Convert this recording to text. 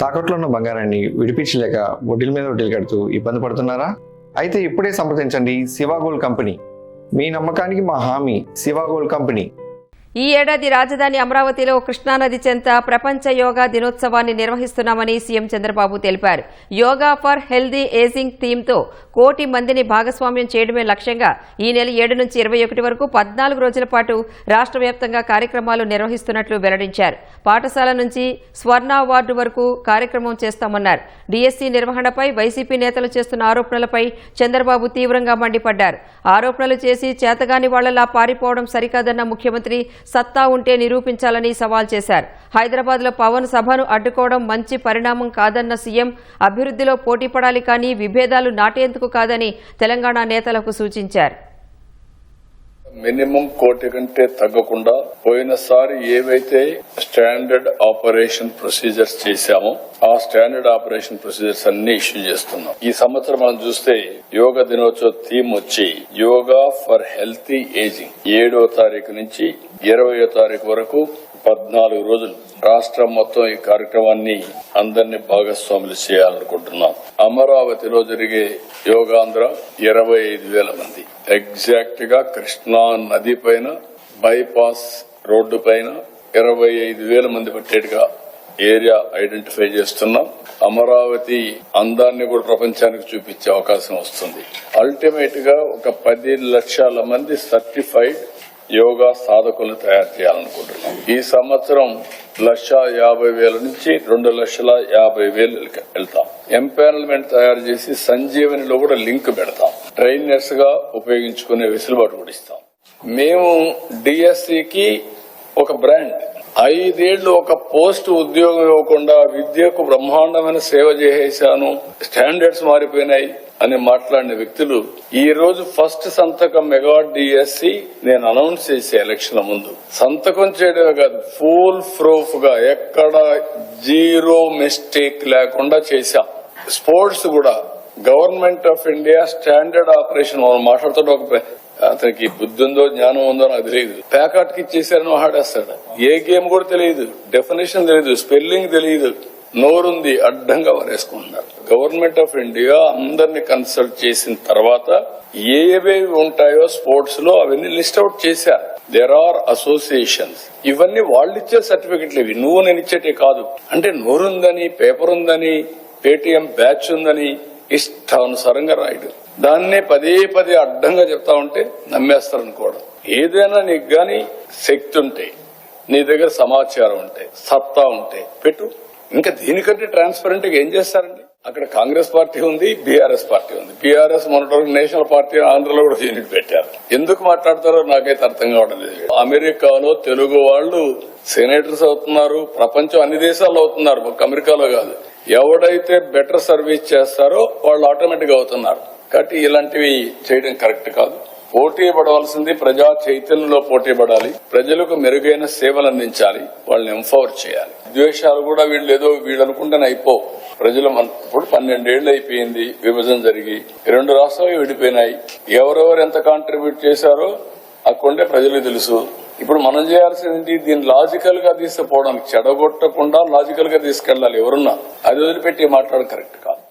తాకట్లో ఉన్న బంగారాన్ని విడిపించలేక వడ్డీల మీద వడ్డీలు కడుతూ ఇబ్బంది పడుతున్నారా? అయితే ఇప్పుడే సంప్రదించండి శివ గోల్డ్ కంపెనీ. మీ నమ్మకానికి మా హామీ శివ గోల్డ్ కంపెనీ. ఈ ఏడాది రాజధాని అమరావతిలో కృష్ణానది చెంత ప్రపంచ యోగా దినోత్సవాన్ని నిర్వహిస్తున్నామని సీఎం చంద్రబాబు తెలిపారు. యోగా ఫర్ హెల్దీ ఏజింగ్ థీమ్తో 1 కోటి మందిని భాగస్వామ్యం చేయడమే లక్ష్యంగా ఈ నెల 7 నుంచి 21 వరకు 14 రోజుల పాటు రాష్ట్ర వ్యాప్తంగా కార్యక్రమాలు నిర్వహిస్తున్నట్లు వెల్లడించారు. పాఠశాల నుంచి స్వర్ణ అవార్డు వరకు కార్యక్రమం చేస్తామన్నారు. డీఎస్సీ నిర్వహణపై వైసీపీ నేతలు చేస్తున్న ఆరోపణలపై చంద్రబాబు తీవ్రంగా మండిపడ్డారు. ఆరోపణలు చేసి చేతగాని వాళ్లలా పారిపోవడం సరికాదన్న ముఖ్యమంత్రి సత్తా ఉంటే నిరూపించాలని సవాల్ చేశారు. హైదరాబాద్లో పవన్ సభను అడ్డుకోవడం మంచి పరిణామం కాదన్న సీఎం అభివృద్ధిలో పోటీపడాలి కానీ విభేదాలు నాటేందుకు కాదని తెలంగాణ నేతలకు సూచించారు. మినిమం 1 కోటి కంటే తగ్గకుండా పోయినసారి ఏవైతే స్టాండర్డ్ ఆపరేషన్ ప్రొసీజర్స్ చేశామో ఆ స్టాండర్డ్ ఆపరేషన్ ప్రొసీజర్స్ అన్ని ఇష్యూ చేస్తున్నాం. ఈ సంవత్సరం మనం చూస్తే యోగా దినోత్సవ థీమ్ వచ్చి యోగా ఫర్ హెల్తీ ఏజింగ్ 7వ తారీఖు నుంచి 20వ తారీఖు వరకు 14 రోజులు రాష్ట్రం మొత్తం ఈ కార్యక్రమాన్ని అందరినీ భాగస్వాములు చేయాలనుకుంటున్నాం. అమరావతిలో జరిగే యోగాంధ్ర 25,000 మంది ఎగ్జాక్ట్ గా కృష్ణా నది పైన బైపాస్ రోడ్డు పైన 25,000 మంది పట్టేట్టుగా ఏరియా ఐడెంటిఫై చేస్తున్నాం. అమరావతి అందాన్ని కూడా ప్రపంచానికి చూపించే అవకాశం వస్తుంది. అల్టిమేట్ గా ఒక 10 లక్షల మంది సర్టిఫైడ్ యోగా సాధకులను తయారు చేయాలనుకుంటున్నాం. ఈ సంవత్సరం 1,50,000 నుంచి 2,50,000 వెళ్తాం. ఎంపానల్మెంట్ తయారు చేసి సంజీవనిలో కూడా లింక్ పెడతాం. ట్రైనర్స్ గా ఉపయోగించుకునే వెసులుబాటు కూడా ఇస్తాం. మేము డిఎస్సికి ఒక బ్రాండ్ 5 ఏళ్లు ఒక పోస్ట్ ఉద్యోగం ఇవ్వకుండా విద్యకు బ్రహ్మాండమైన సేవ చేసేశాను, స్టాండర్డ్స్ మారిపోయినాయి అని మాట్లాడిన వ్యక్తులు ఈ రోజు ఫస్ట్ సంతకం మెగా డిఎస్సి నేను అనౌన్స్ చేసే ఎలక్షన్ ముందు సంతకం చేయడమే కాదు ఫుల్ ప్రూఫ్ గా ఎక్కడ 0 మిస్టేక్ లేకుండా చేశాం. స్పోర్ట్స్ కూడా government of India standard operation మనం మాట్లాడుతున్న అతనికి బుద్ధి ఉందో జ్ఞానం ఉందో నాకు తెలియదు. ప్యాకాట్ కి ఇచ్చేసారని ఆడేస్తాడు. ఏ గేమ్ కూడా తెలియదు, డెఫినేషన్ తెలియదు, స్పెల్లింగ్ తెలియదు, నోరుంది అడ్డంగా వరేసుకుంటున్నారు. గవర్నమెంట్ ఆఫ్ ఇండియా అందరినీ కన్సల్ట్ చేసిన తర్వాత ఏవేవి ఉంటాయో స్పోర్ట్స్ లో అవన్నీ లిస్ట్ అవుట్ చేశారు. There are associations. ఇవన్నీ వాళ్ళు ఇచ్చే సర్టిఫికెట్లు ఇవి, నువ్వు నేను ఇచ్చేటే కాదు. అంటే నోరుందని, పేపర్ ఉందని, పేటిఎం బ్యాచ్ ఉందని ఇష్టానుసారంగా రాయడు. దాన్నే పదే అడ్డంగా చెప్తా ఉంటే నమ్మేస్తారనుకోవడం. ఏదైనా నీకు గాని శక్తి ఉంటే, నీ దగ్గర సమాచారం ఉంటే, సత్తా ఉంటే పెట్టు. ఇంకా దీనికంటే ట్రాన్స్పరెంట్ గా ఏం చేస్తారండి? అక్కడ కాంగ్రెస్ పార్టీ ఉంది, బీఆర్ఎస్ పార్టీ ఉంది. బీఆర్ఎస్ మొన్నటి నేషనల్ పార్టీ ఆంధ్రలో కూడా యూనిట్ పెట్టారు. ఎందుకు మాట్లాడతారో నాకైతే అర్థం కావడం లేదు. అమెరికాలో తెలుగు వాళ్ళు సెనేటర్స్ అవుతున్నారు, ప్రపంచం అన్ని దేశాల్లో అవుతున్నారు, ఒక అమెరికాలో కాదు. ఎవడైతే బెటర్ సర్వీస్ చేస్తారో వాళ్ళు ఆటోమేటిక్ అవుతున్నారు. కాబట్టి ఇలాంటివి చేయడం కరెక్ట్ కాదు. పోటీ పడవలసింది ప్రజా చైతన్యంలో పోటీ పడాలి. ప్రజలకు మెరుగైన సేవలు అందించాలి, వాళ్ళని ఎంపవర్ చేయాలి. ద్వేషాలు కూడా వీళ్ళు అనుకుంటేనే అయిపోవు. ప్రజలు ఇప్పుడు 12 ఏళ్లు అయిపోయింది విభజన జరిగి, 2 రాష్ట్రాలు విడిపోయినాయి. ఎవరెవరు ఎంత కాంట్రిబ్యూట్ చేశారో అక్కడే ప్రజలకు తెలుసు. ఇప్పుడు మనం చేయాల్సింది దీన్ని లాజికల్ గా తీసుకుపోవడానికి, చెడగొట్టకుండా లాజికల్ గా తీసుకెళ్లాలి. ఎవరున్నా అది వదిలిపెట్టి మాట్లాడడం కరెక్ట్ కాదు.